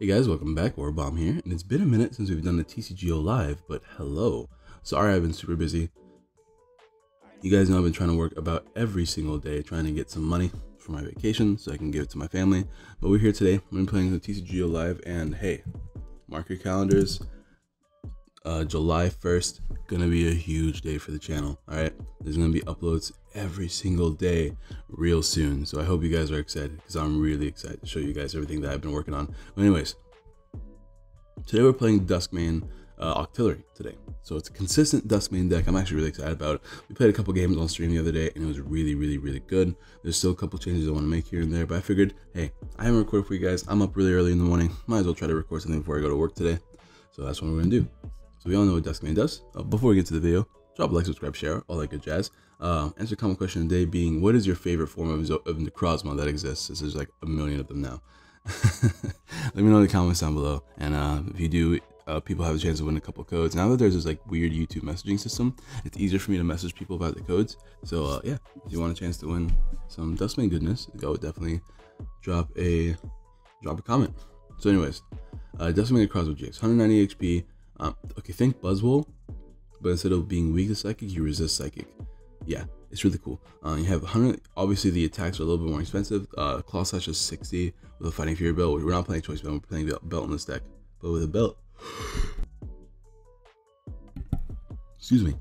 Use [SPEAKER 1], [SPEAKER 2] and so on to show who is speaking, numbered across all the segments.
[SPEAKER 1] Hey guys, welcome back. Aurabomb here, and it's been a minute since we've done the TCGO live, but hello. Sorry I've been super busy. You guys know I've been trying to work about every single day, trying to get some money for my vacation so I can give it to my family. But we're here today. I'm going to be playing the TCGO live, and hey, mark your calendars. July 1st, gonna be a huge day for the channel. Alright, there's gonna be uploads every single day real soon, so I hope you guys are excited because I'm really excited to show you guys everything that I've been working on. But anyways, today we're playing Dusk Mane Octillery today, so it's a consistent Dusk Mane deck. I'm actually really excited about it. We played a couple games on stream the other day and it was really good. There's still a couple changes I want to make here and there, but I figured, hey, I haven't recorded for you guys. I'm up really early in the morning, might as well try to record something before I go to work today. So that's what we're gonna do. So we all know what Dusk Mane does. Before we get to the video, drop a like, subscribe, share, all that good jazz. Answer a common question today being, what is your favorite form of Necrozma that exists? This is like a million of them now. Let me know in the comments down below. And if you do, people have a chance to win a couple codes. Now that there's this like weird YouTube messaging system, it's easier for me to message people about the codes. So yeah, if you want a chance to win some Dusk Mane goodness, go definitely drop a comment. So anyways, Dusk Mane Necrozma GX, 190 HP. Okay, think Buzzwole, but instead of being weak to Psychic, you resist Psychic. Yeah, it's really cool. You have 100, obviously the attacks are a little bit more expensive. Claw Slash is 60 with a Fighting Fury belt. We're not playing Choice Belt, we're playing belt in this deck. But with a belt, excuse me,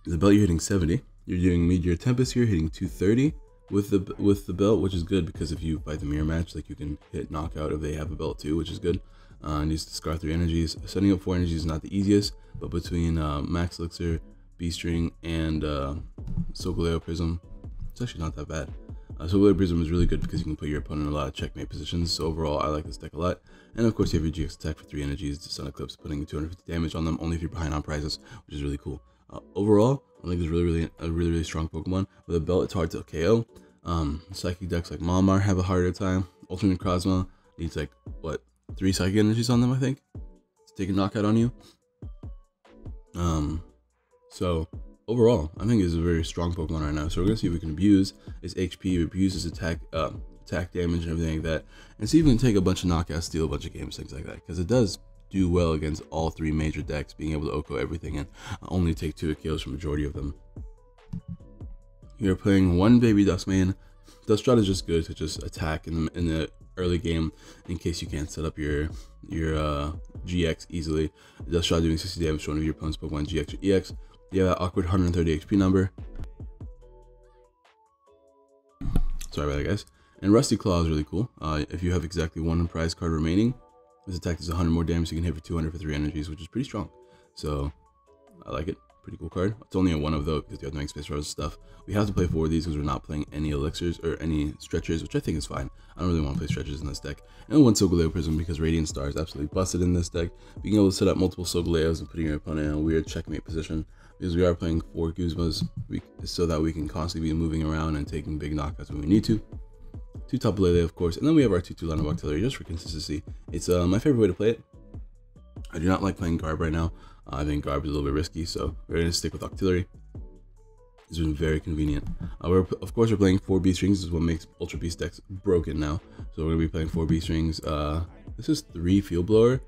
[SPEAKER 1] with the belt you're hitting 70. You're doing Meteor Tempest here, hitting 230 with the belt, which is good because if you fight the mirror match, like you can hit knockout if they have a belt too, which is good. Needs to discard 3 energies. Setting up 4 energies is not the easiest, but between Max Elixir, B-String, and Solgaleo Prism, it's actually not that bad. Solgaleo Prism is really good because you can put your opponent in a lot of checkmate positions, so overall I like this deck a lot. And of course you have your GX attack for 3 energies, the Sun Eclipse, putting 250 damage on them only if you're behind on prizes, which is really cool. Overall, I think it's really strong Pokemon. With a belt, it's hard to KO. Psychic decks like Mewmore have a harder time. Ultimate Necrozma needs like, what, 3 psychic energies on them, I think, to take a knockout on you. So overall, I think it's a very strong Pokemon right now. So we're gonna see if we can abuse its HP, abuse its attack damage and everything like that, and see if we can take a bunch of knockouts, steal a bunch of games, things like that. Because it does do well against all 3 major decks, being able to OHKO everything and only take 2 kills for majority of them. You're playing 1 baby Dusk Mane. Duskshot is just good to just attack in the early game in case you can't set up your GX easily. Duskshot doing 60 damage to one of your opponent's Pokemon GX or EX. You have that awkward 130 HP number. Sorry about that, guys. And Rusty Claw is really cool. If you have exactly 1 prize card remaining, this attack does 100 more damage, so you can hit for 200 for 3 energies, which is pretty strong. So I like it. Pretty cool card. It's only a 1 of though because you have to make space for other stuff. We have to play 4 of these because we're not playing any elixirs or any stretchers, which I think is fine. I don't really want to play stretchers in this deck. And 1 Solgaleo Prism because Radiant Star is absolutely busted in this deck. Being able to set up multiple Solgaleos and putting your opponent in a weird checkmate position, because we are playing 4 Guzmas so that we can constantly be moving around and taking big knockouts when we need to. 2 Tapu Lele, of course, and then we have our 2 line of Octillery just for consistency. It's my favorite way to play it. I do not like playing Garb right now. I think Garb is a little bit risky, so we're going to stick with Octillery. It's been very convenient. Of course, we're playing 4 B-Strings. This is what makes Ultra Beast decks broken now. So we're going to be playing 4 B-Strings. This is 3 Field Blower.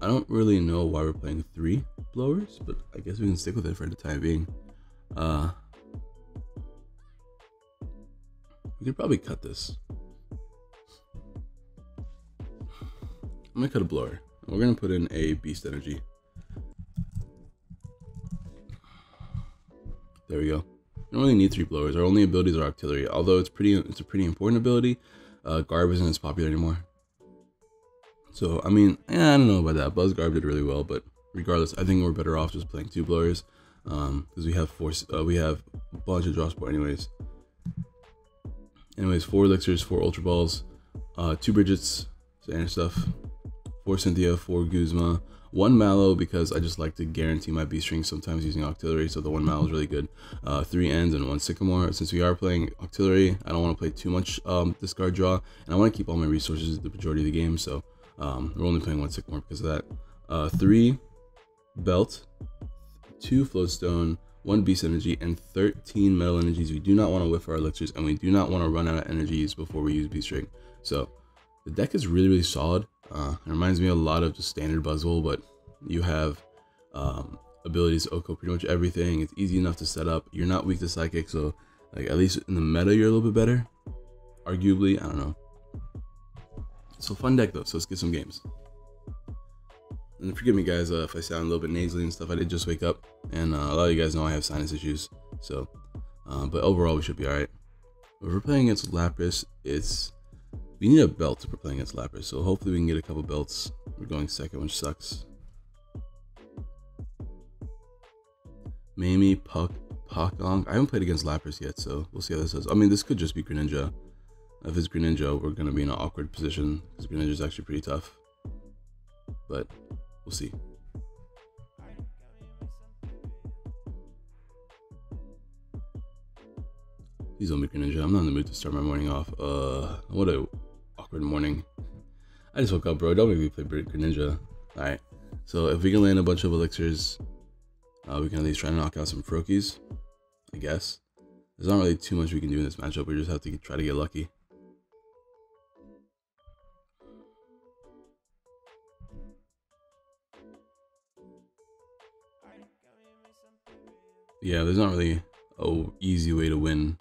[SPEAKER 1] I don't really know why we're playing 3 Blowers, but I guess we can stick with it for the time being. We could probably cut this. I'm going to cut a Blower. We're going to put in a Beast Energy. There we go. We don't really need 3 Blowers. Our only abilities are Octillery, although it's a pretty important ability. Garb isn't as popular anymore. So I mean, I don't know about that. Buzz Garb did really well, but regardless, I think we're better off just playing 2 Blowers because we have a bunch of draw support anyways. 4 Elixirs, 4 Ultra Balls, 2 Bridgets, standard stuff. 4 Cynthia, 4 Guzma, 1 Mallow because I just like to guarantee my B-String sometimes using Octillery, so the 1 Mallow is really good. 3 Ends and 1 Sycamore. Since we are playing Octillery, I don't want to play too much discard draw, and I want to keep all my resources the majority of the game, so we're only playing 1 Sycamore because of that. 3 Belt, 2 Floatstone, 1 Beast Energy, and 13 Metal Energies. We do not want to whiff our elixirs, and we do not want to run out of energies before we use B-String. So the deck is really solid. It reminds me a lot of just standard Buzzwole, but you have abilities to OHKO pretty much everything. It's easy enough to set up. You're not weak to Psychic, so like at least in the meta you're a little bit better. Arguably, I don't know. So fun deck though, so let's get some games. And forgive me guys if I sound a little bit nasally and stuff. I did just wake up, and a lot of you guys know I have sinus issues, so but overall we should be alright. If we're playing against Lapras, we need a belt if we're playing against Lapras, so hopefully we can get a couple belts. We're going second, which sucks. Mamie, Pakong. I haven't played against Lapras yet, so we'll see how this is. I mean, this could just be Greninja. If it's Greninja, we're going to be in an awkward position, because Greninja is actually pretty tough. But we'll see. Please don't be Greninja. I'm not in the mood to start my morning off. What a awkward morning. I just woke up, bro. Don't make me play Greninja. Alright. So if we can land a bunch of elixirs, we can at least try to knock out some Froakies, I guess. There's not really too much we can do in this matchup. We just have to try to get lucky. Yeah, there's not really an easy way to win.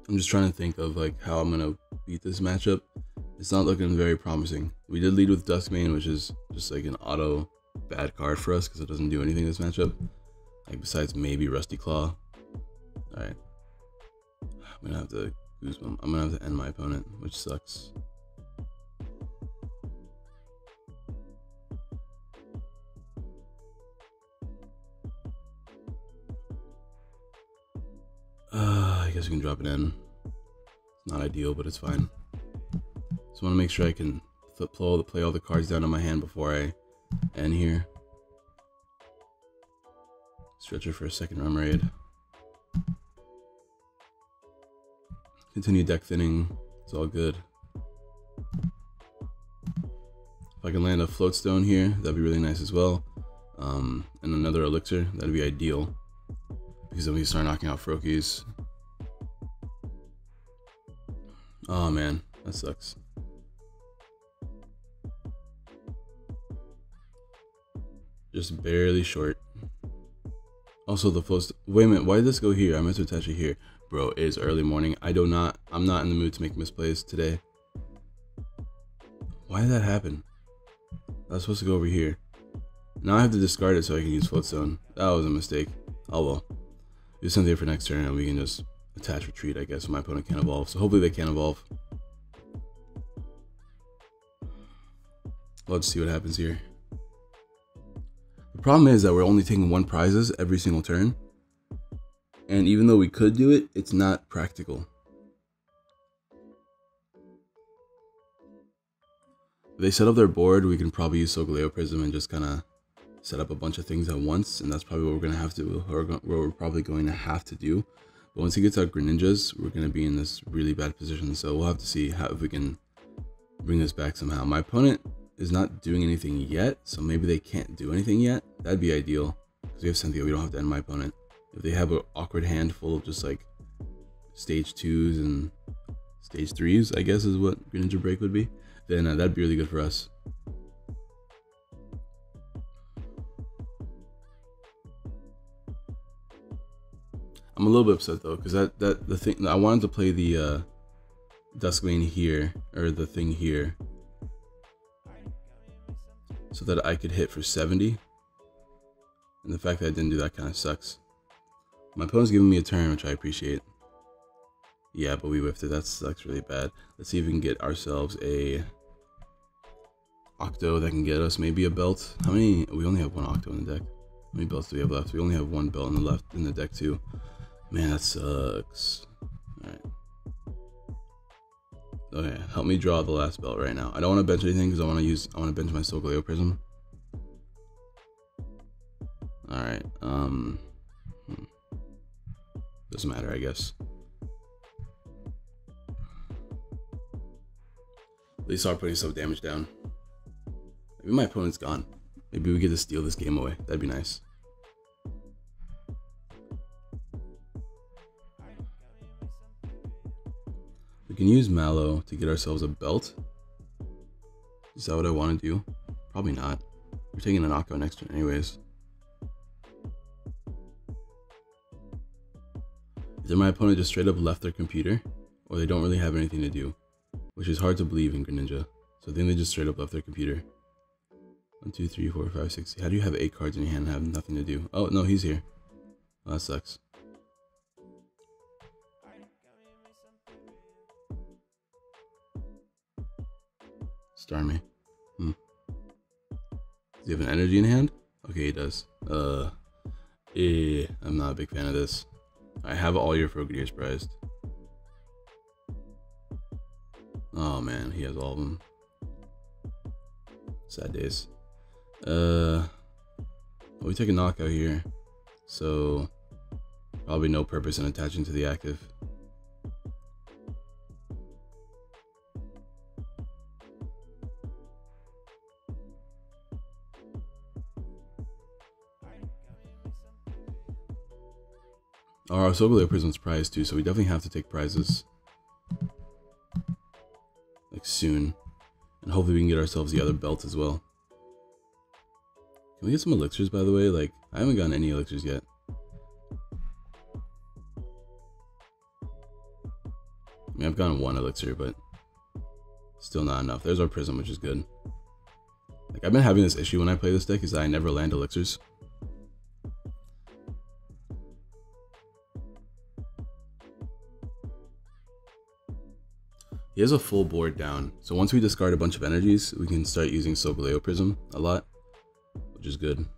[SPEAKER 1] I'm just trying to think of like how I'm gonna beat this matchup. It's not looking very promising. We did lead with Dusk Mane, which is just like an auto bad card for us because it doesn't do anything in this matchup. Like besides maybe Rusty Claw. Alright. I'm gonna have to Goosebump. I'm gonna have to end my opponent, which sucks. I guess we can drop it in. It's not ideal, but it's fine. Just want to make sure I can play all the cards down in my hand before I end here. Stretcher for a second run raid. Continue deck thinning. It's all good. If I can land a float stone here, that'd be really nice as well. And another elixir, that'd be ideal. Because then we start knocking out Froakies. Oh man, that sucks. Just barely short. Also the float. Wait a minute, why did this go here? I meant to attach it here. Bro, it is early morning. I'm not in the mood to make misplays today. Why did that happen? I was supposed to go over here. Now I have to discard it so I can use float stone. That was a mistake. Oh well. Do something for next turn and we can just attach retreat, I guess, when my opponent can't evolve. So hopefully they can evolve. Let's see what happens here. The problem is that we're only taking 1 prizes every single turn. And even though we could do it, it's not practical. If they set up their board, we can probably use Solgaleo Prism and just kind of set up a bunch of things at once, and that's probably what we're going to have to, or what we're probably going to have to do. But once he gets out Greninjas, we're going to be in this really bad position, so we'll have to see if we can bring this back somehow. My opponent is not doing anything yet, so maybe they can't do anything yet. That'd be ideal, because we have Cynthia, we don't have to end my opponent. If they have an awkward hand full of just like stage 2s and stage 3s, I guess is what Greninja Break would be, then that'd be really good for us. I'm a little bit upset though, because the thing I wanted to play the Dusk Mane here, or the thing here, so that I could hit for 70. And the fact that I didn't do that kind of sucks. My opponent's giving me a turn, which I appreciate. Yeah, but we whiffed it. That sucks really bad. Let's see if we can get ourselves a Octo that can get us maybe a belt. How many? We only have 1 Octo in the deck. How many belts do we have left? We only have 1 belt in the deck too. Man, that sucks. Alright. Okay, help me draw the last belt right now. I don't want to bench anything because I want to bench my Solgaleo Prism. Alright, doesn't matter, I guess. At least start putting some damage down. Maybe my opponent's gone. Maybe we get to steal this game away. That'd be nice. We can use Mallow to get ourselves a belt. Is that what I want to do? Probably not. We're taking a knockout next turn anyways. Either my opponent just straight up left their computer, or they don't really have anything to do, which is hard to believe in Greninja. So I think they just straight up left their computer. 1, 2, 3, 4, 5, 6. How do you have 8 cards in your hand and have nothing to do? Oh, no, he's here. Oh, that sucks. Star me. Does he have an energy in hand? Okay, he does. I'm not a big fan of this. I have all your Frogadiers prized. Oh man, he has all of them. Sad days. We take a knockout here, so probably no purpose in attaching to the active. Our Sogaleo Prism's prized too, so we definitely have to take prizes like soon, and hopefully we can get ourselves the other belt as well. Can we get some elixirs, by the way? Like, I haven't gotten any elixirs yet. I mean, I've gotten 1 elixir, but still not enough. There's our prism, which is good. Like, I've been having this issue when I play this deck, is that I never land elixirs. He has a full board down, so once we discard a bunch of energies, we can start using Sogaleo Prism a lot, which is good. And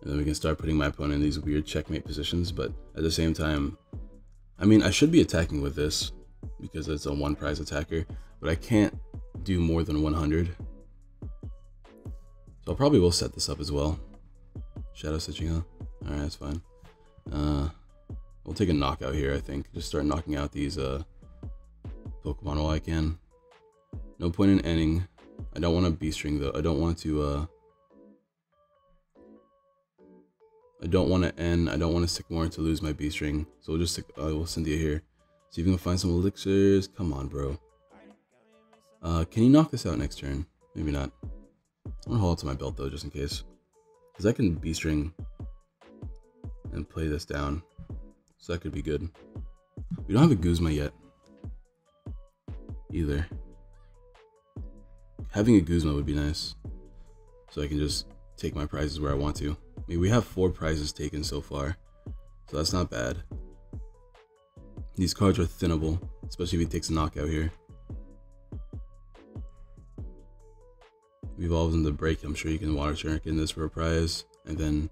[SPEAKER 1] then we can start putting my opponent in these weird checkmate positions, but at the same time, I mean, I should be attacking with this, because it's a 1 prize attacker, but I can't do more than 100. So I probably will set this up as well. Shadow Stitching, huh? Alright, that's fine. We'll take a knockout here, I think. Just start knocking out these, Pokemon while I can. No point in ending. I don't want a B-string though. I don't want to end. I don't want to Sycamore to lose my B-string. So we'll just stick, we'll Cynthia here. See if we can find some elixirs. Come on, bro. Can you knock this out next turn? Maybe not. I'm gonna hold on to my belt though, just in case. Because I can B-string and play this down. So that could be good. We don't have a Guzma yet. Either. Having a Guzma would be nice, so I can just take my prizes where I want to. I mean, we have 4 prizes taken so far, so that's not bad. These cards are thinnable, especially if he takes a knockout here. Evolves into Break. I'm sure you can Water Shark in this for a prize, and then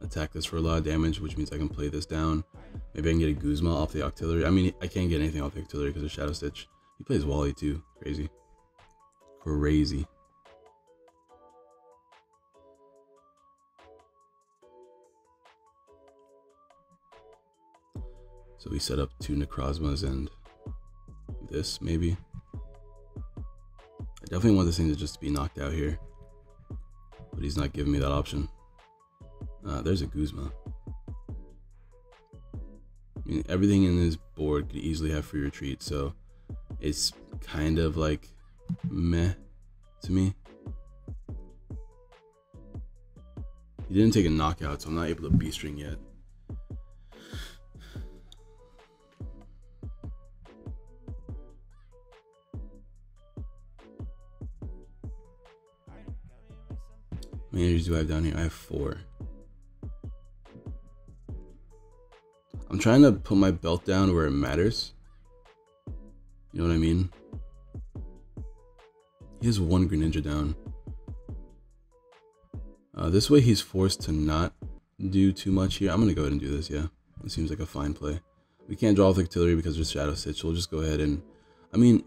[SPEAKER 1] attack this for a lot of damage, which means I can play this down. Maybe I can get a Guzma off the Octillery. I mean, I can't get anything off the Octillery because of Shadow Stitch. He plays Wally too. Crazy. Crazy. So we set up 2 Necrozmas and this, maybe. I definitely want this thing to just be knocked out here. But he's not giving me that option. There's a Guzma. I mean, everything in his board could easily have free retreat, so it's kind of like meh to me. He didn't take a knockout, so I'm not able to B-string yet. How many energies do I have down here? I have 4. I'm trying to put my belt down where it matters. You know what I mean? He has 1 Greninja down. This way he's forced to not do too much here. I'm going to go ahead and do this, yeah. It seems like a fine play. We can't draw with Octillery because there's Shadow Stitch, so we'll just go ahead and... I mean,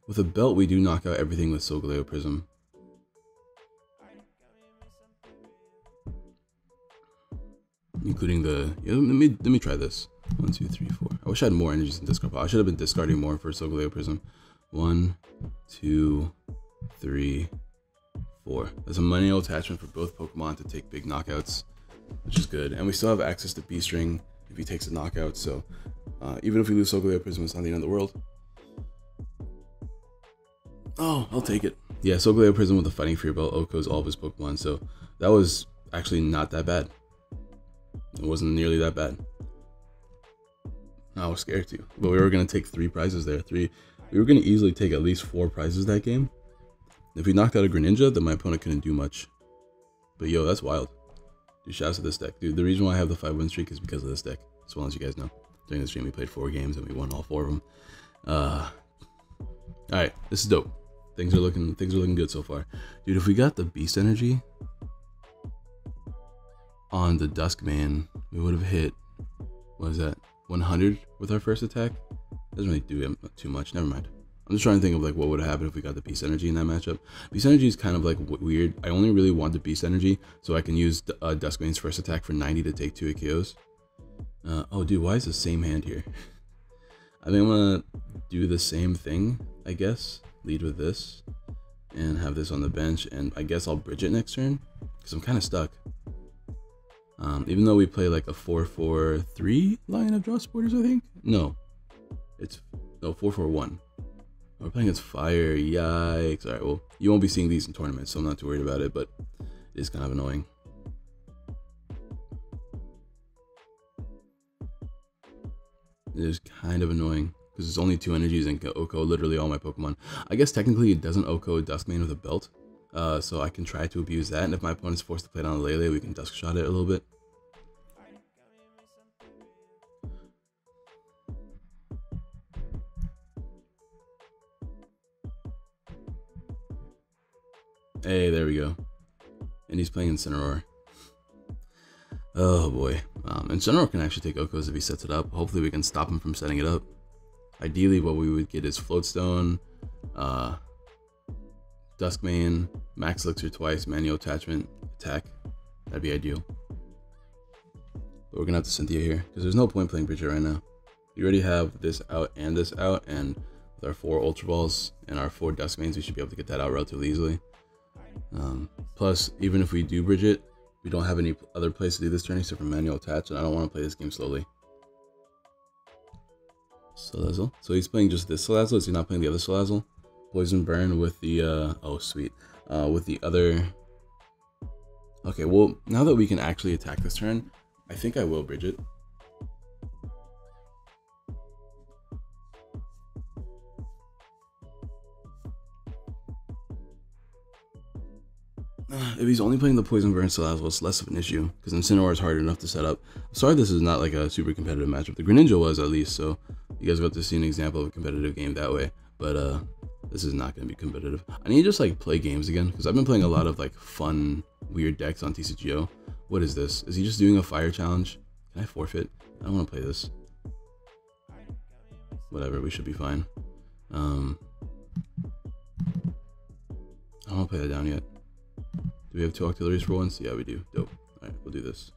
[SPEAKER 1] with a belt we do knock out everything with Sogaleo Prism. Including the... Yeah, let me try this. 1, 2, 3, 4. I wish I had more energies in discard pile. I should have been discarding more for Sogaleo Prism. 1, 2, 3, 4. There's a manual attachment for both Pokemon to take big knockouts, which is good. And we still have access to B-string if he takes a knockout, so Even if we lose Solgaleo Prism, it's not the end of the world. Oh, I'll take it. Yeah, Solgaleo Prism with the Fighting Fear Belt OHKOs all of his Pokemon, so that was actually not that bad. It wasn't nearly that bad. I was scared too, but we were going to take 3 prizes there. We were going to easily take at least 4 prizes that game. If we knocked out a Greninja, then my opponent couldn't do much. But yo, that's wild. Dude, shouts to this deck. Dude, the reason why I have the 5-win streak is because of this deck. As well as you guys know. During the stream, we played 4 games and we won all 4 of them. Alright, this is dope. Things are looking good so far. Dude, if we got the Beast Energy on the Dusk Mane, we would have hit, what is that, 100 with our first attack? Doesn't really do too much. Never mind. I'm just trying to think of like what would have happened if we got the Beast Energy in that matchup. Beast Energy is kind of like weird. I only really want the Beast Energy so I can use Dusk Mane's first attack for 90 to take 2 KOs. Oh, dude, why is the same hand here? I think I'm gonna do the same thing, I guess. Lead with this and have this on the bench, and I guess I'll bridge it next turn because I'm kind of stuck. Even though we play like a 4-4-3 line of draw supporters, I think. No, it's no 4-4-1. We're playing against fire. Yikes! All right, well, you won't be seeing these in tournaments, so I'm not too worried about it. But it is kind of annoying. It is kind of annoying because it's only 2 energies and can OHKO literally all my Pokemon. I guess technically it doesn't OHKO Dusk Mane with a belt, so I can try to abuse that. And if my opponent's forced to play it on a Lele, we can Dusk Shot it a little bit. Hey, there we go. And he's playing Incineroar. Oh boy. Incineroar can actually take OHKOs if he sets it up. Hopefully we can stop him from setting it up. Ideally what we would get is Floatstone, Dusk Mane, Max Elixir twice, Manual Attachment, attack. That'd be ideal. But we're gonna have to Cynthia here, because there's no point playing Bridget right now. We already have this out, and with our 4 Ultra Balls and our 4 Dusk Manes, we should be able to get that out relatively easily. Plus, even if we do bridge it, we don't have any other place to do this turn except for Manual Attach, and I don't want to play this game slowly. Salazzle. So he's playing just this Salazzle. Is he not playing the other Salazzle? Poison Burn with the, oh sweet, with the other. Okay, well, now that we can actually attack this turn, I think I will bridge it. If he's only playing the Poison Burn Salazzle, it's less of an issue, because Incineroar is hard enough to set up. I'm sorry this is not like a super competitive matchup. The Greninja was, at least, so you guys got to see an example of a competitive game that way. But this is not going to be competitive. I need to just like play games again, because I've been playing a lot of like fun, weird decks on TCGO. What is this? Is he just doing a fire challenge? Can I forfeit? I don't want to play this. Whatever, we should be fine. I don't want to play that down yet. Do we have 2 auxiliaries for once? Yeah, we do. Dope. Alright, we'll do this.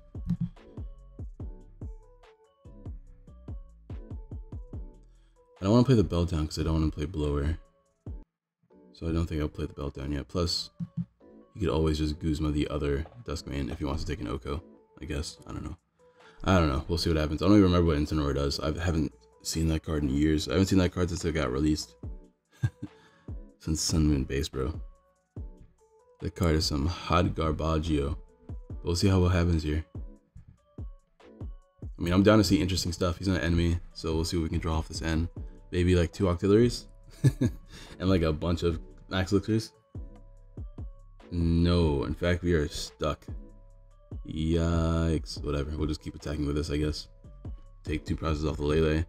[SPEAKER 1] I don't want to play the belt down because I don't want to play blower. So I don't think I'll play the belt down yet. Plus, you could always just Guzma the other Dusk Mane if he wants to take an OHKO, I guess. I don't know. We'll see what happens. I don't even remember what Incineroar does. I haven't seen that card in years. I haven't seen that card since it got released. Since Sun Moon Base, bro. That card is some hot garbaggio. We'll see how what happens here. I mean, I'm down to see interesting stuff. He's not an enemy, so we'll see what we can draw off this end. Maybe like 2 auxiliaries and like a bunch of Max Elixirs. No, in fact, we are stuck. Yikes. Whatever. We'll just keep attacking with this, I guess. Take 2 prizes off the Lele.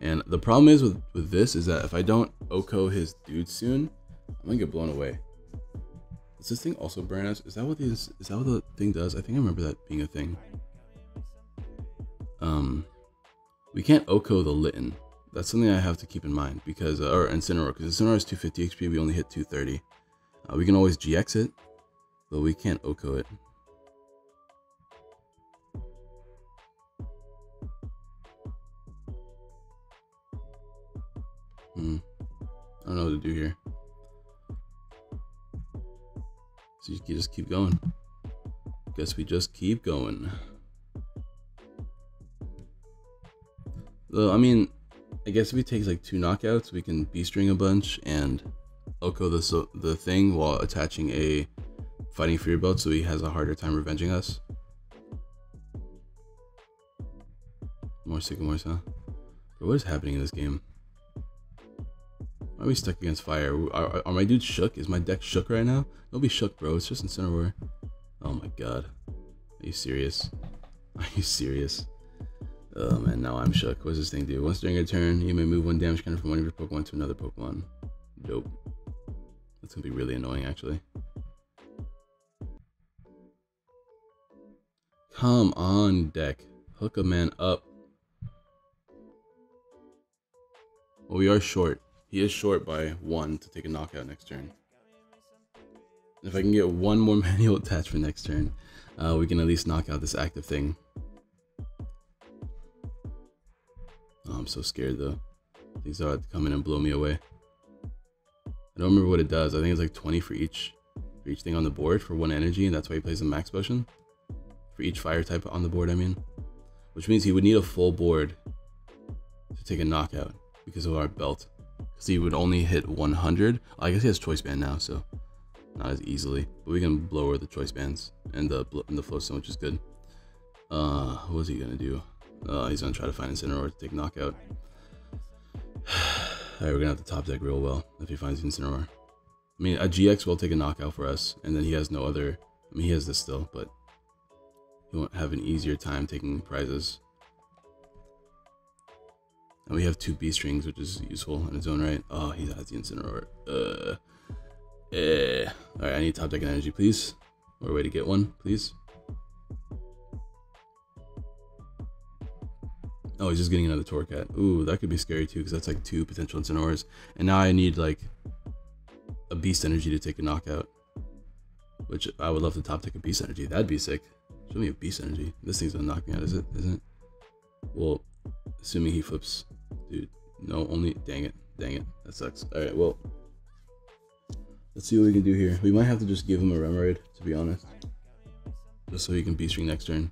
[SPEAKER 1] And the problem is with this is that if I don't OHKO his dude soon, I'm gonna get blown away. Does this thing also burn us? Is that what the thing does? I think I remember that being a thing. We can't OHKO the Litten. That's something I have to keep in mind because, or Incineroar, because Incineroar is 250 HP, we only hit 230. We can always GX it, but we can't OHKO it. I don't know what to do here. So you just keep going. Guess we just keep going. So, I mean, I guess if he takes like 2 knockouts, we can B-string a bunch and Oko the thing while attaching a Fighting Fury Belt, so he has a harder time revenging us. More Sycamores, huh? But what is happening in this game? Why are we stuck against fire? Are my dudes shook? Is my deck shook right now? Don't be shook, bro. It's just Incineroar. Oh my god. Are you serious? Are you serious? Oh man, now I'm shook. What does this thing do? Once during a turn, you may move 1 damage counter from one of your Pokemon to another Pokemon. Dope. That's gonna be really annoying, actually. Come on, deck. Hook a man up. Well, we are short. He is short by 1 to take a knockout next turn. If I can get 1 more manual attachment next turn, we can at least knock out this active thing. Oh, I'm so scared though. Things are about to come in and blow me away. I don't remember what it does. I think it's like 20 for each thing on the board for 1 energy, and that's why he plays a max potion. For each fire type on the board, I mean. Which means he would need a full board to take a knockout because of our belt. Because he would only hit 100. I guess he has choice band now, so not as easily. But we can blower the choice bands and the float stone, which is good. What is he gonna do? He's gonna try to find Incineroar to take knockout. Alright, we're gonna have to top deck real well if he finds Incineroar. I mean, a GX will take a knockout for us, and then he has no other. I mean, he has this still, but he won't have an easier time taking prizes. And we have 2 B strings, which is useful in its own right. Oh, he has the Incineroar. Alright, I need top deck energy, please. Or a way to get one, please. Oh, he's just getting another Torcat. Ooh, that could be scary too, because that's like 2 potential Incineroars. And now I need like a Beast Energy to take a knockout. Which I would love to top deck a Beast Energy. That'd be sick. Show me a Beast Energy. This thing's gonna knock me out, is it? Isn't it? Well, assuming he flips. Dude, no, only. Dang it. That sucks. Alright, well. Let's see what we can do here. We might have to just give him a Remoraid, to be honest. Just so he can Beast String next turn.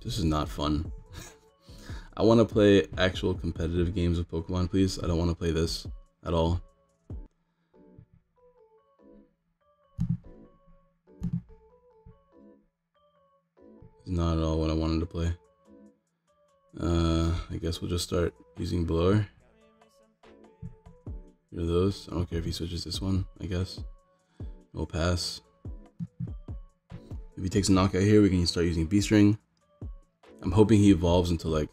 [SPEAKER 1] This is not fun. I want to play actual competitive games of Pokemon, please. I don't want to play this at all. It's not at all what I wanted to play. I guess we'll just start using Blower. Here are those. I don't care if he switches this one, I guess. We'll pass. If he takes a knockout here, we can start using B-String. I'm hoping he evolves into like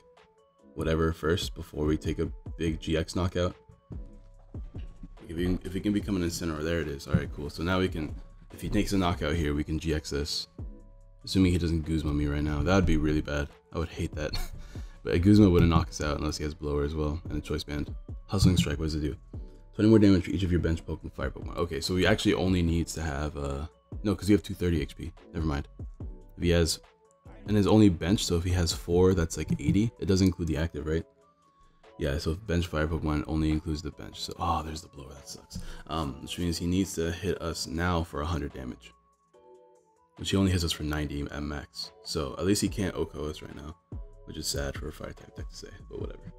[SPEAKER 1] whatever first before we take a big GX knockout. If he can become an Incineroar, there it is. Alright, cool. So now we can, if he takes a knockout here, we can GX this. Assuming he doesn't Guzma me right now. That would be really bad. I would hate that. But a Guzma wouldn't knock us out unless he has Blower as well and a Choice Band. Hustling Strike, what does it do? 20 more damage for each of your bench Pokemon, Fire Pokemon. Okay, so he actually only needs to have, no, because we have 230 HP. Never mind. If he has, and his only bench, so if he has 4, that's like 80. It doesn't include the active, right? Yeah, so bench Fire Pokemon only includes the bench. So, oh, there's the Blower, that sucks. Which means he needs to hit us now for 100 damage. Which he only hits us for 90 at max. So at least he can't Oko us right now. Which is sad for a fire type deck to say, but whatever.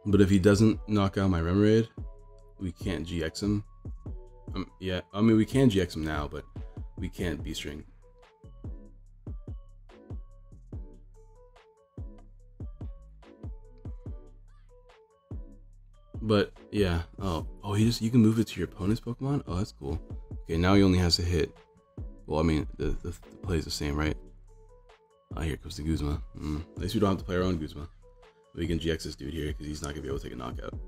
[SPEAKER 1] But if he doesn't knock out my Remoraid, we can't GX him. Yeah, I mean we can GX him now, but we can't B-String. But yeah, oh, you can move it to your opponent's Pokemon? Oh, that's cool. Okay, now he only has to hit. Well, I mean, the play is the same, right? Ah, here comes the Guzma. At least we don't have to play our own Guzma. We can GX this dude here because he's not going to be able to take a knockout.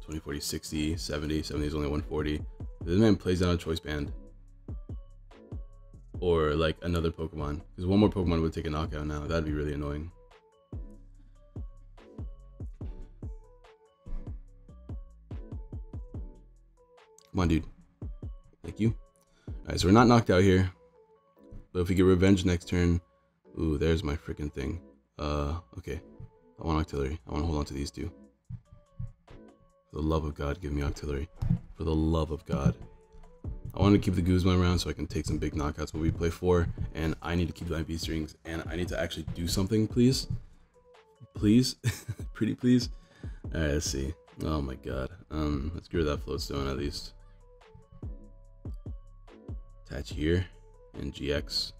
[SPEAKER 1] 20, 40, 60, 70. 70 is only 140. If this man plays down a Choice Band. Or like another Pokemon. Because one more Pokemon would take a knockout now. That'd be really annoying. Come on, dude. Thank you. Alright, so we're not knocked out here. But if we get Revenge next turn... Ooh, there's my freaking thing. Okay. I want Octillery. I want to hold on to these 2. For the love of God, give me Octillery. For the love of God. I want to keep the Guzman around so I can take some big knockouts when we play 4, and I need to keep my B-strings, and I need to actually do something, please. Please? Pretty please? Alright, let's see. Oh my god. Let's get rid of that Floatstone at least. Attach here, and GX.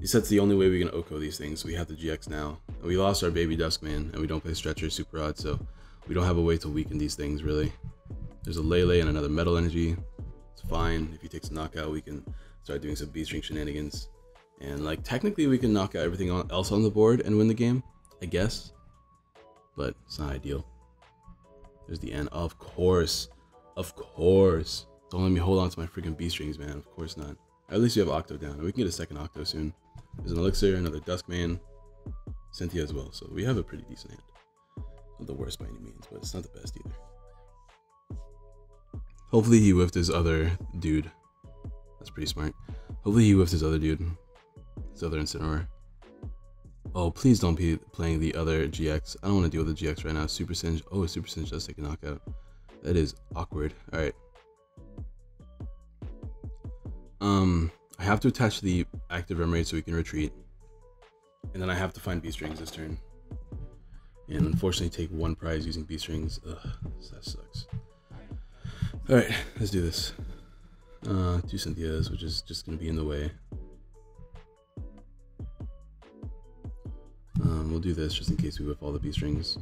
[SPEAKER 1] He said it's the only way we can Oko these things, so we have the GX now. And we lost our baby Dusk Mane, and we don't play Stretcher Super Odd, so we don't have a way to weaken these things, really. There's a Lele and another Metal Energy. It's fine. If he takes a knockout, we can start doing some B-string shenanigans. And, like, technically we can knock out everything else on the board and win the game, I guess. But it's not ideal. There's the N. Of course. Of course. Don't let me hold on to my freaking B-strings, man. Of course not. At least you have Octo down. And we can get a second Octo soon. There's an Elixir, another Dusk Mane, Cynthia as well. So we have a pretty decent hand. Not the worst by any means, but it's not the best either. Hopefully he whiffed his other dude. That's pretty smart. Hopefully he whiffed his other dude. His other Incineroar. Oh, please don't be playing the other GX. I don't want to deal with the GX right now. Super Singe. Oh, a Super Singe does take a knockout. That is awkward. Alright. I have to attach the active Remoraid so we can retreat. And then I have to find B-strings this turn. And unfortunately take one prize using B-strings. Ugh, that sucks. Alright, let's do this. 2 Cynthias, which is just going to be in the way. We'll do this just in case we whip all the B-strings.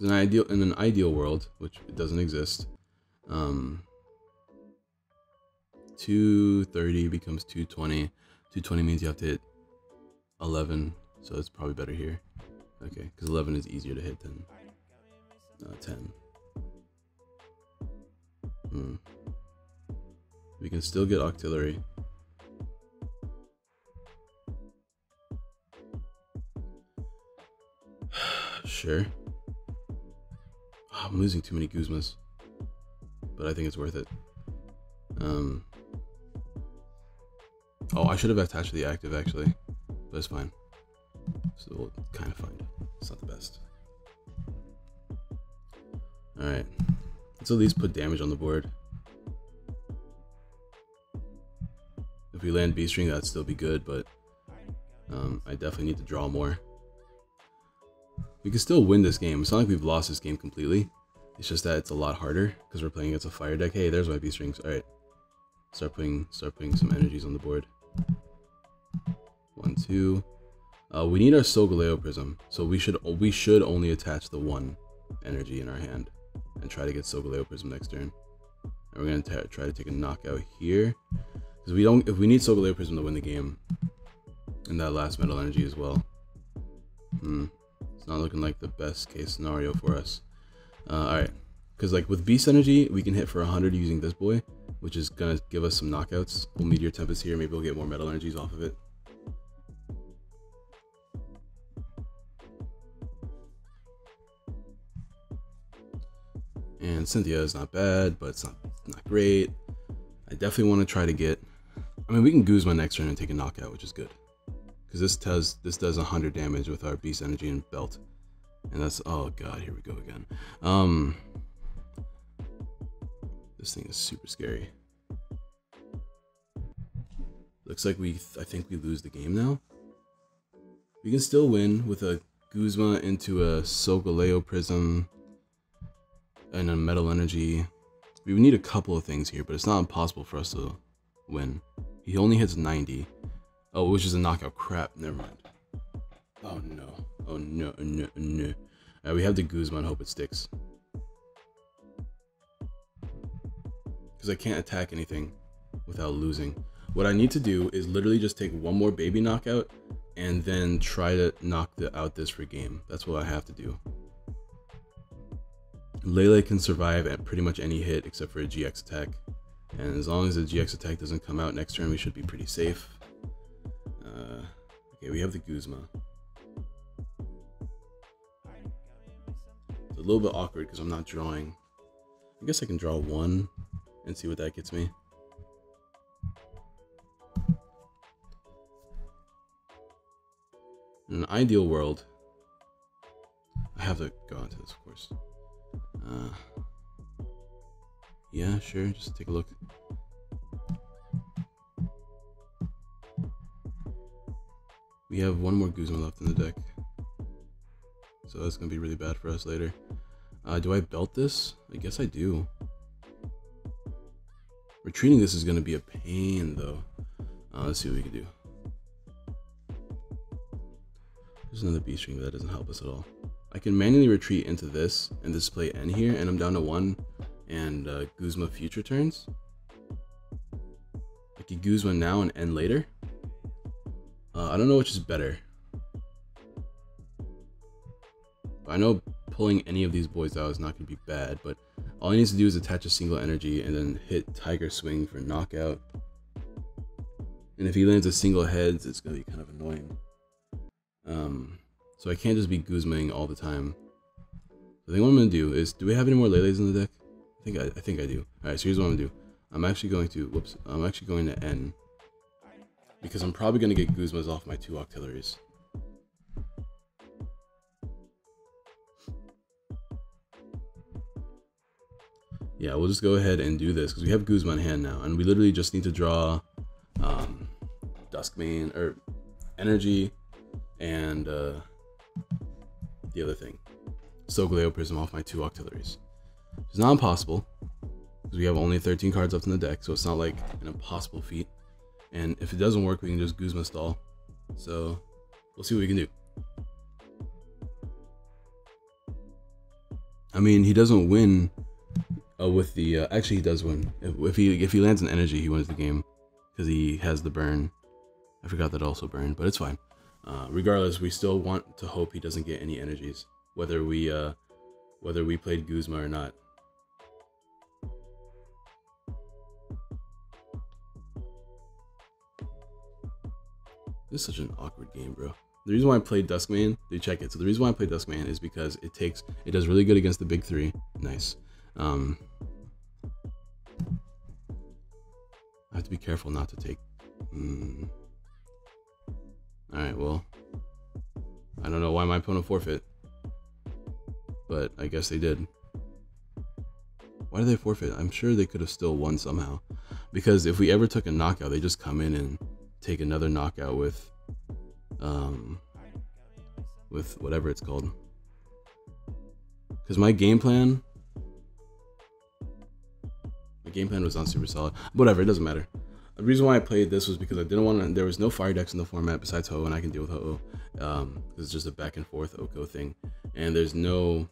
[SPEAKER 1] In an ideal world, which it doesn't exist, 230 becomes 220. 220 means you have to hit 11, so it's probably better here. Okay, because 11 is easier to hit than 10. We can still get Octillery. Sure. Oh, I'm losing too many Guzmas, but I think it's worth it. Oh, I should have attached the active actually, but it's fine. So we'll kind of find. It's not the best. All right, let's at least put damage on the board. If we land B-string, that'd still be good, but I definitely need to draw more. We can still win this game. It's not like we've lost this game completely. It's just that it's a lot harder because we're playing against a fire deck. Hey, there's my B-strings. All right, start putting some energies on the board. 1, 2. We need our Solgaleo Prism, so we should only attach the 1 energy in our hand and try to get Solgaleo Prism next turn. And we're gonna try to take a knockout here because if we need Solgaleo Prism to win the game, and that last Metal Energy as well. It's not looking like the best case scenario for us. Alright, because like with Beast Energy, we can hit for 100 using this boy, which is going to give us some knockouts. We'll Meteor Tempest here, maybe we'll get more Metal Energies off of it. And Cynthia is not bad, but it's not great. I definitely want to try to get... I mean, we can Guzma next turn and take a knockout, which is good. Because this does 100 damage with our Beast Energy and Belt. And that's... oh god, here we go again. This thing is super scary. Looks like I think we lose the game now. We can still win with a Guzma into a Solgaleo Prism and a Metal Energy. We would need a couple of things here, but it's not impossible for us to win. He only hits 90. Oh, which is a knockout. Crap, never mind. Oh no. Oh no, no, no. Alright, we have the Guzma and hope it sticks. Because I can't attack anything without losing. What I need to do is literally just take one more baby knockout and then try to knock out this for game. That's what I have to do. Lele can survive at pretty much any hit except for a GX attack. And as long as the GX attack doesn't come out next turn, we should be pretty safe. Okay, we have the Guzma. It's a little bit awkward because I'm not drawing. I guess I can draw one and see what that gets me. In an ideal world, have to go into this, of course. Yeah, sure. Just take a look. We have one more Guzma left in the deck, so that's gonna be really bad for us later. Do I belt this? I guess I do. Retreating this is gonna be a pain though. Let's see what we can do. There's another B string, but that doesn't help us at all. I can manually retreat into this and display N here, and I'm down to 1 and Guzma future turns. I can Guzma now and N later. I don't know which is better. I know pulling any of these boys out is not going to be bad, but all he needs to do is attach a single energy and then hit Tiger Swing for knockout. And if he lands a single heads, it's going to be kind of annoying. So I can't just be Guzmaing all the time. The thing what I'm going to do is, do we have any more Lele's in the deck? I think I do. Alright, so here's what I'm going to do. I'm actually going to N. Because I'm probably going to get Guzmas off my 2 Octilleries. Yeah, we'll just go ahead and do this because we have Guzma in hand now, and we literally just need to draw Dusk Mane or Energy and the other thing, Solgaleo Prism off my 2 Octilleries. It's not impossible because we have only 13 cards left in the deck, so it's not like an impossible feat. And if it doesn't work, we can just Guzma stall. So we'll see what we can do. I mean, he doesn't win. With the actually he does win if he lands an energy, he wins the game because he has the burn. I forgot that also burned, but it's fine. Regardless, we still want to hope he doesn't get any energies, whether we played Guzma or not. This is such an awkward game, bro. The reason why I played Dusk Mane, dude, check it. So the reason why I played Dusk Mane is because it does really good against the big 3. Nice. I have to be careful not to take. Alright, well, I don't know why my opponent forfeit, but I guess they did. Why did they forfeit? I'm sure they could have still won somehow, because if we ever took a knockout, they just come in and take another knockout with whatever it's called. Because my game plan was not super solid. Whatever, it doesn't matter. The reason why I played this was because I didn't want to. There was no fire decks in the format besides Ho, and I can deal with Ho. It's just a back and forth Oko thing, and there's no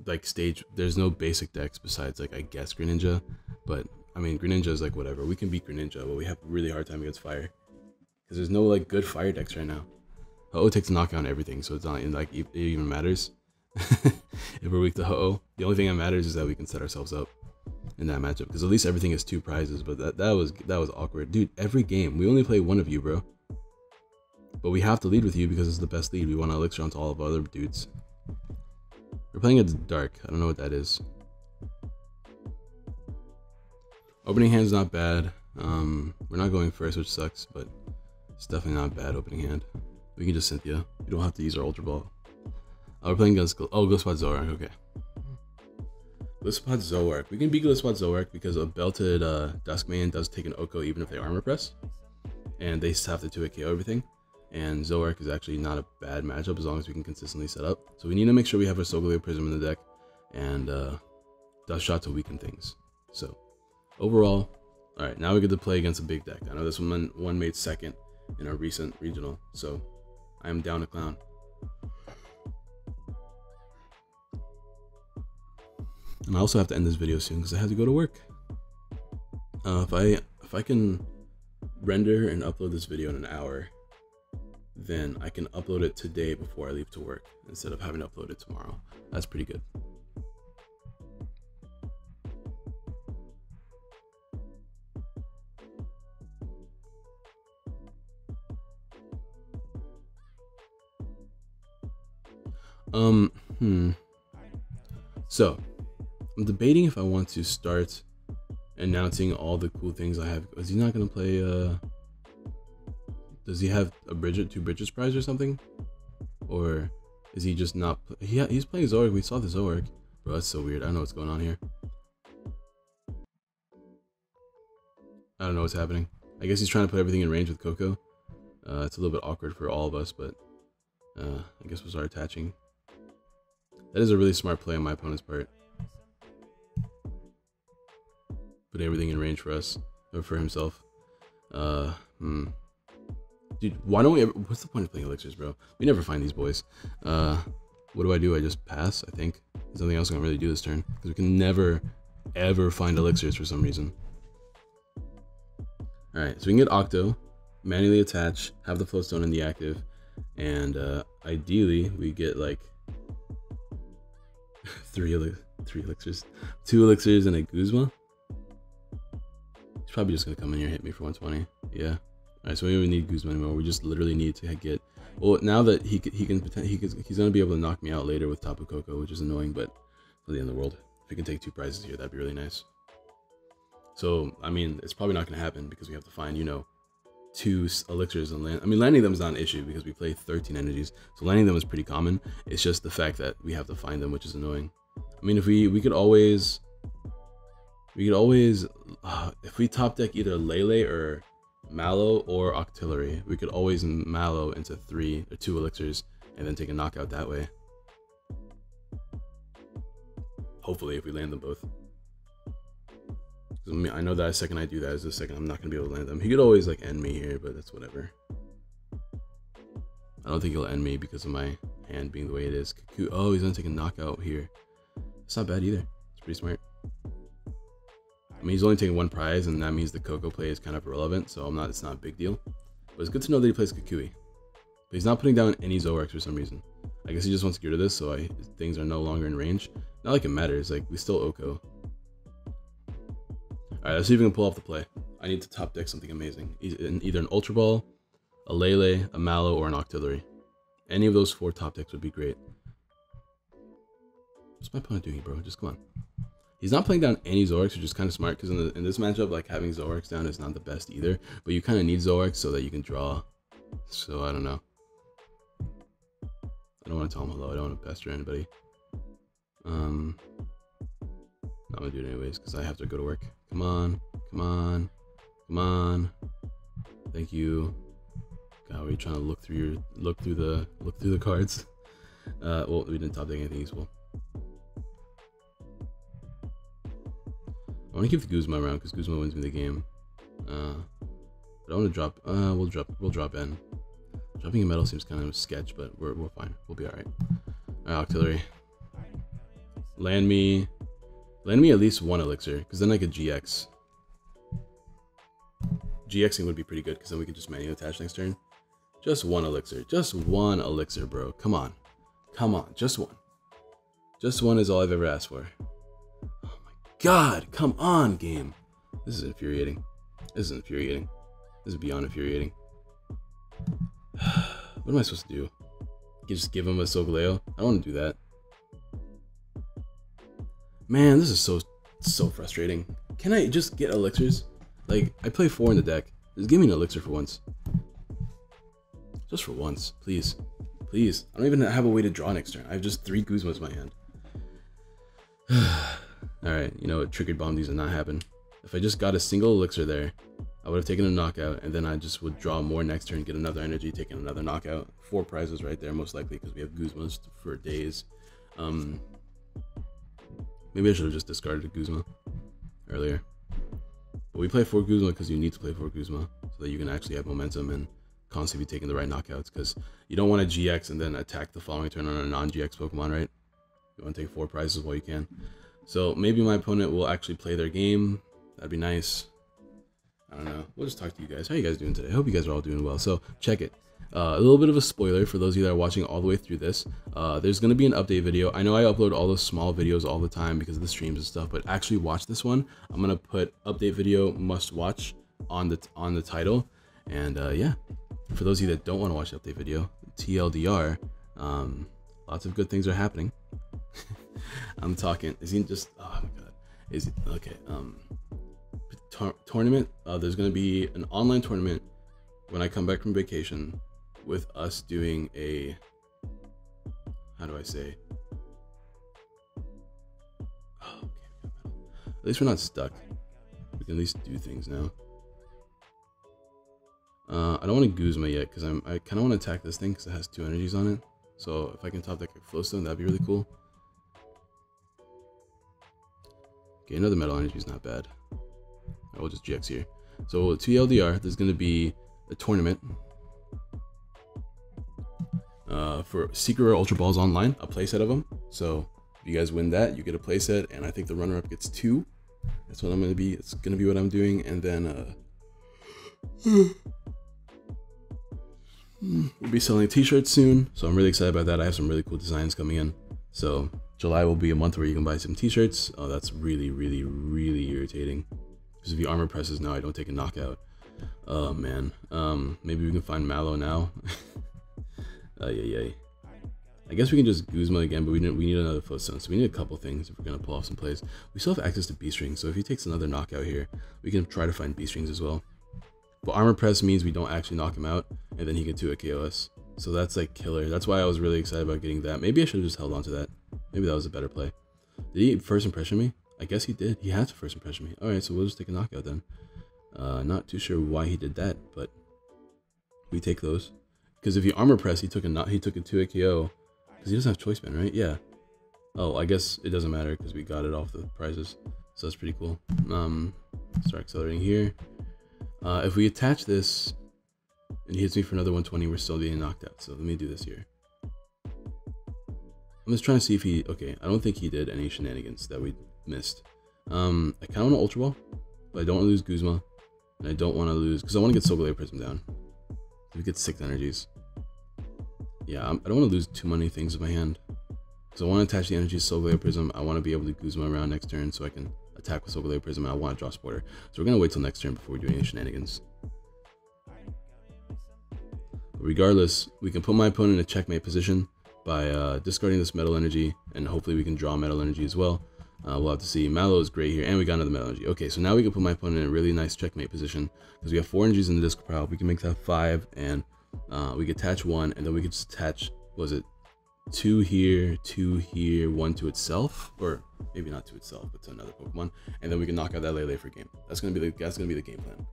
[SPEAKER 1] like there's no basic decks besides like I guess Greninja, but I mean Greninja is like whatever. We can beat Greninja, but we have a really hard time against fire because there's no like good fire decks right now. Ho takes a knockout on everything, so it's not like it even matters. If we're weak to Ho, the only thing that matters is that we can set ourselves up in that matchup, because at least everything is 2 prizes. But that was awkward, dude. Every game we only play one of you, bro, but we have to lead with you because it's the best lead. We want to elixir onto all of our other dudes. We're playing it dark. I don't know what that is. Opening hand's not bad. We're not going first, which sucks, but it's definitely not bad opening hand. We can just Cynthia. We don't have to use our Ultra Ball. We're playing against Glitchxcity Zoroark. Okay. Glitchxcity Zoroark. We can beat Glitchxcity Zoroark because a belted Dusk Mane does take an Oko even if they armor press, and they just have to 2-hit KO everything. And Zoroark is actually not a bad matchup as long as we can consistently set up. So we need to make sure we have our Solgaleo Prism in the deck and Dust Shot to weaken things. So overall, all right, now we get to play against a big deck. I know this one made 2nd in our recent regional, so I am down to clown. And I also have to end this video soon because I have to go to work. If I can render and upload this video in an hour, then I can upload it today before I leave to work instead of having to upload it tomorrow. That's pretty good. So I'm debating if I want to start announcing all the cool things I have. Is he not gonna play does he have a 2 Bridges prize or something? Or Is he just not? He's playing Zoroark. We saw the Zoroark. Bro, that's so weird. I don't know what's going on here. I don't know what's happening. I guess he's trying to put everything in range with Coco. It's a little bit awkward for all of us, but I guess we'll start attaching. That is a really smart play on my opponent's part. Put everything in range for us, or for himself. Dude, why don't we ever, what's the point of playing elixirs, bro? We never find these boys. What do? I just pass, I think. There's nothing else I can really do this turn, because we can never, ever find elixirs for some reason. Alright, so we can get Octo, manually attach, have the Floatstone in the active, and ideally we get like three elixirs, 2 elixirs and a Guzma. He's probably just gonna come in here and hit me for 120. Yeah. Alright, so we don't even need Guzma anymore. We just literally need to get. Well, now that he's gonna be able to knock me out later with Tapu Koko, which is annoying, but for the end of the world. If we can take 2 prizes here, that'd be really nice. So I mean, it's probably not gonna happen because we have to find, you know, 2 elixirs and land. I mean, landing them is not an issue because we play 13 energies, so landing them is pretty common. It's just the fact that we have to find them, which is annoying. I mean, if we could always if we top deck either Lele or Mallow or Octillery, we could always Mallow into 3 or 2 elixirs and then take a knockout that way. Hopefully, if we land them both. I mean, I know that the second I do that is the second I'm not gonna be able to land them. He could always like end me here, but that's whatever. I don't think he'll end me because of my hand being the way it is. Oh, he's gonna take a knockout here. It's not bad either. It's pretty smart. I mean, he's only taking 1 prize, and that means the Coco play is kind of irrelevant, so it's not a big deal. But it's good to know that he plays Kukui. But he's not putting down any Zoroarks for some reason. I guess he just wants to get rid of this, so things are no longer in range. Not like it matters, like, we still Oko. Alright, let's see if we can pull off the play. I need to top deck something amazing. Either an Ultra Ball, a Lele, a Mallow, or an Octillery. Any of those 4 top decks would be great. What's my opponent doing, bro? Just come on. He's not playing down any Zoroarks, which is kind of smart, because in this matchup, like, having Zoroarks down is not the best either. But you kind of need Zoroarks so that you can draw. So, I don't know. I don't want to tell him hello. I don't want to pester anybody. I'm going to do it anyways, because I have to go to work. Come on. Come on. Come on. Thank you. God, were you trying to look through the cards? Well, we didn't top deck anything useful. I want to keep the Guzma around because Guzma wins me the game. But I want to drop. We'll drop in. Dropping a metal seems kind of sketch, but we're fine. We'll be all right. Alright, Octillery. Land me at least 1 elixir, because then I could GX. GXing would be pretty good because then we could just manually attach next turn. Just 1 elixir. Just 1 elixir, bro. Come on. Come on. Just 1. Just 1 is all I've ever asked for. Oh my god. Come on, game. This is infuriating. This is infuriating. This is beyond infuriating. What am I supposed to do? Just give him a Solgaleo? I don't want to do that. Man, this is so frustrating. Can I just get elixirs? Like, I play 4 in the deck. Just give me an elixir for once. Just for once, please. Please. I don't even have a way to draw next turn. I have just 3 Guzmas in my hand. Alright, you know what? Triggered Bomb, these did not happen. If I just got a single elixir there, I would have taken a knockout, and then I just would draw more next turn, get another energy, taking another knockout. 4 prizes right there, most likely, because we have Guzmas for days. Maybe I should have just discarded a Guzma earlier. But we play 4 Guzma because you need to play 4 Guzma so that you can actually have momentum and constantly be taking the right knockouts, because you don't want to GX and then attack the following turn on a non-GX Pokemon, right? You want to take 4 prizes while you can. So maybe my opponent will actually play their game. That'd be nice. I don't know. We'll just talk to you guys. How are you guys doing today? I hope you guys are all doing well. So check it. A little bit of a spoiler for those of you that are watching all the way through this. There's going to be an update video. I know I upload all those small videos all the time because of the streams and stuff, but actually watch this one. I'm going to put update video must watch on the title. And yeah, for those of you that don't want to watch the update video, TLDR, lots of good things are happening. I'm talking, is he just, oh my god, is it, okay, tournament, there's going to be an online tournament when I come back from vacation with us doing a, how do I say? Oh, okay. At least we're not stuck. We can at least do things now. I don't want to Guzma yet because I kind of want to attack this thing because it has 2 energies on it. So if I can top deck a Flowstone, that'd be really cool. Okay, another Metal Energy is not bad. I will just GX here. So 2 LDR, there's going to be a tournament for Secret Rare Ultra Balls online, a playset of them. So if you guys win that, you get a playset, and I think the runner-up gets 2. That's what I'm going to be. It's going to be what I'm doing, and then we'll be selling t-shirts soon, so I'm really excited about that. I have some really cool designs coming in. So July will be a month where you can buy some t-shirts. Oh, that's really, really, really irritating. Because if you armor presses now, I don't take a knockout. Oh man. Maybe we can find Mallow now. Yeah. I guess we can just Guzma again, but we need another Flowstone. So we need a couple things if we're gonna pull off some plays. We still have access to B-Strings, so if he takes another knockout here, we can try to find B-Strings as well. But armor press means we don't actually knock him out, and then he can 2-hit KOS. So that's like killer. That's why I was really excited about getting that. Maybe I should have just held on to that. Maybe that was a better play. Did he first impression me? I guess he did. He had to first impression me. Alright, so we'll just take a knockout then. Not too sure why he did that, but we take those. Because if you armor press, he took a 2-hit KO. Because he doesn't have choice band, right? Yeah. Oh, I guess it doesn't matter because we got it off the prizes. So that's pretty cool. Start accelerating here. If we attach this and he hits me for another 120, we're still being knocked out. So let me do this here. I'm just trying to see if he... Okay, I don't think he did any shenanigans that we missed. I kind of want to Ultra Ball, but I don't want to lose Guzma. And I don't want to lose... Because I want to get Soulglaive Prism down. We get 6 energies. Yeah, I don't want to lose too many things in my hand. Because I want to attach the energy to Soulglaive Prism. I want to be able to Guzma around next turn so I can attack with Soulglaive Prism. And I want to draw Sporter. So we're going to wait till next turn before we do any shenanigans. But regardless, we can put my opponent in a checkmate position by discarding this Metal Energy. And hopefully we can draw Metal Energy as well. We'll have to see. Mallow is great here. And we got another Metal Energy. Okay, so now we can put my opponent in a really nice checkmate position. Because we have 4 energies in the disc pile. We can make that 5 and... we could attach 1, and then we could just attach, was it 2 here, 2 here, 1 to itself, or maybe not to itself, but to another Pokemon, and then we can knock out that Lele for game. That's gonna be the game plan.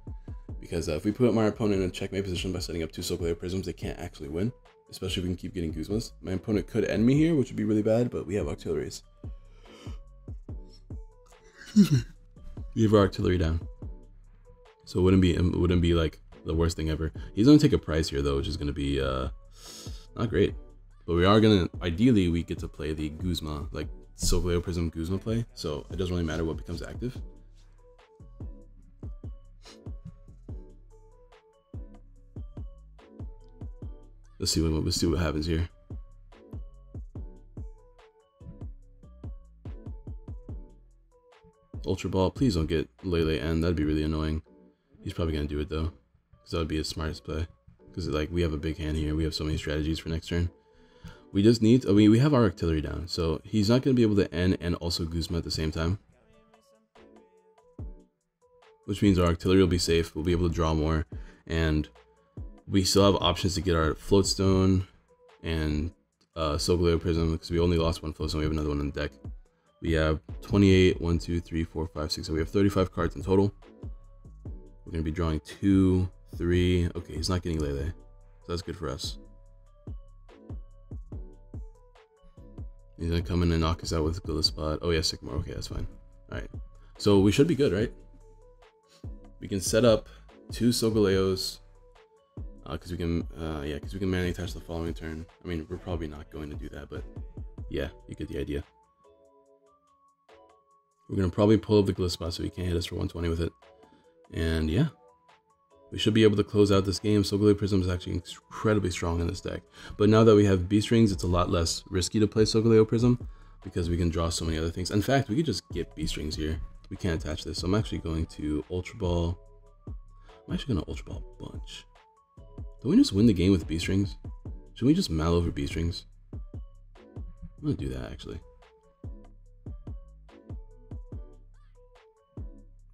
[SPEAKER 1] Because if we put my opponent in a checkmate position by setting up 2 Soulglaive Prisms, they can't actually win, especially if we can keep getting Guzmas. My opponent could end me here, which would be really bad, but we have Auxiliaries. Excuse me. We have our artillery down, so it wouldn't be like the worst thing ever. He's gonna take a prize here though, which is gonna be not great. But we are gonna, ideally we get to play the Guzma, like Soulglaive Prism Guzma play, so it doesn't really matter what becomes active. Let's see what happens here. Ultra Ball, please don't get Lele N, that'd be really annoying. He's probably gonna do it though. Because that would be his smartest play. Because like we have a big hand here. We have so many strategies for next turn. We just need... we have our artillery down. So he's not going to be able to end and also Guzma at the same time. Which means our artillery will be safe. We'll be able to draw more. And we still have options to get our Floatstone and Soulglaive Prism. Because we only lost 1 Floatstone. We have another one on the deck. We have 28, 1, 2, 3, 4, 5, 6. So we have 35 cards in total. We're going to be drawing 2... 3. Okay, he's not getting Lele, so that's good for us. He's gonna come in and knock us out with Glitchxcity. Oh yeah, Sycamore. Okay, that's fine. All right, so we should be good, right? We can set up 2 Solgaleos because we can, because we can manually attach the following turn. I mean, we're probably not going to do that, but yeah, you get the idea. We're gonna probably pull up the Glitchxcity so he can't hit us for 120 with it, and yeah. We should be able to close out this game. Soulglaive Prism is actually incredibly strong in this deck. But now that we have B-Strings, it's a lot less risky to play Soulglaive Prism because we can draw so many other things. In fact, we could just get B-Strings here. We can't attach this. So I'm actually going to Ultra Ball. I'm actually going to Ultra Ball a bunch. Don't we just win the game with B-Strings? Should we just Mallow over B-Strings? I'm going to do that actually.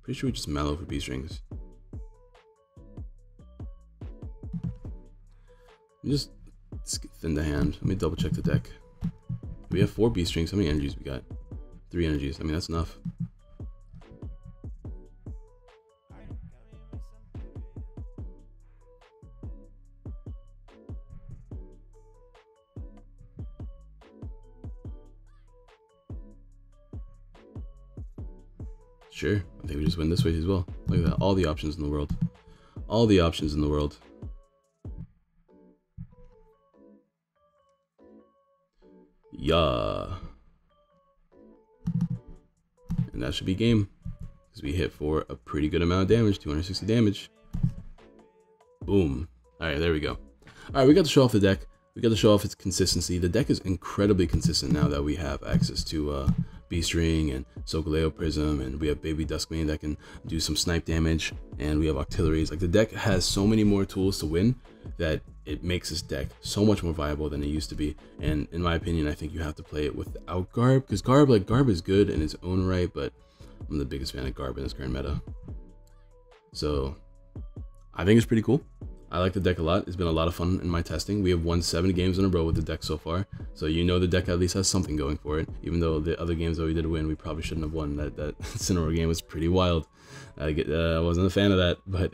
[SPEAKER 1] Pretty sure we just Mallow over B-Strings. Just thin the hand. Let me double check the deck. We have 4 beast strings. How many energies we got? 3 energies. I mean, that's enough. Sure, I think we just win this way as well. Look at that, all the options in the world. All the options in the world. Yeah. And that should be game. Because we hit for a pretty good amount of damage, 260 damage. Boom. Alright, there we go. Alright, we got to show off the deck. We got to show off its consistency. The deck is incredibly consistent now that we have access to Beast Ring and Solgaleo Prism, and we have Baby Dusk Mane that can do some snipe damage, and we have Octilleries. Like, the deck has so many more tools to win that it makes this deck so much more viable than it used to be. And in my opinion, I think you have to play it without Garb, because Garb is good in its own right, but I'm the biggest fan of Garb in this current meta. So I think it's pretty cool. I like the deck a lot. It's been a lot of fun in my testing. We have won 7 games in a row with the deck so far. So you know the deck at least has something going for it. Even though the other games that we did win, we probably shouldn't have won. That Incineroar game was pretty wild. I wasn't a fan of that, but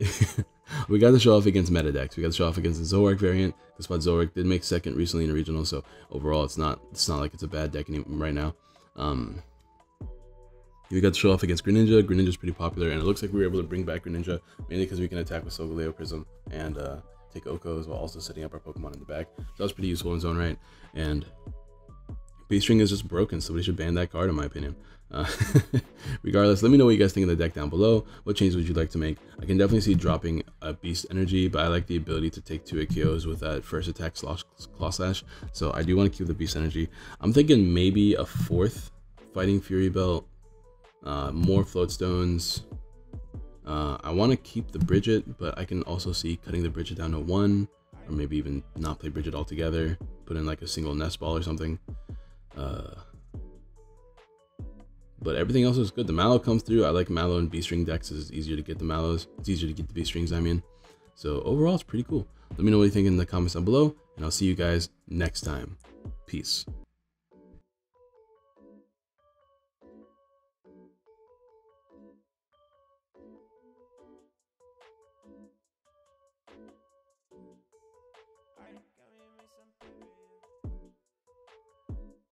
[SPEAKER 1] we got to show off against meta decks. We got to show off against the Zoroark variant. Because Zoroark did make 2nd recently in a regional, so overall it's not like it's a bad deck right now. We got to show off against Greninja. Greninja's pretty popular, and it looks like we were able to bring back Greninja mainly because we can attack with Solgaleo Prism and take Okos while also setting up our Pokemon in the back. So that was pretty useful in its own right. And Beast Ring is just broken, so we should ban that card in my opinion. Regardless, let me know what you guys think of the deck down below. What changes would you like to make? I can definitely see dropping a Beast Energy, but I like the ability to take 2 AKOs with that first attack Claw Slash. So I do want to keep the Beast Energy. I'm thinking maybe a 4th Fighting Fury Belt. More float stones. I want to keep the Bridget, but I can also see cutting the Bridget down to 1, or maybe even not play Bridget altogether, put in like a single nest ball or something. But everything else is good. The Mallow comes through. I like Mallow and Beast Ring decks. It's easier to get the Mallows. It's easier to get the Beast Rings, I mean. So overall, it's pretty cool. Let me know what you think in the comments down below, and I'll see you guys next time. Peace.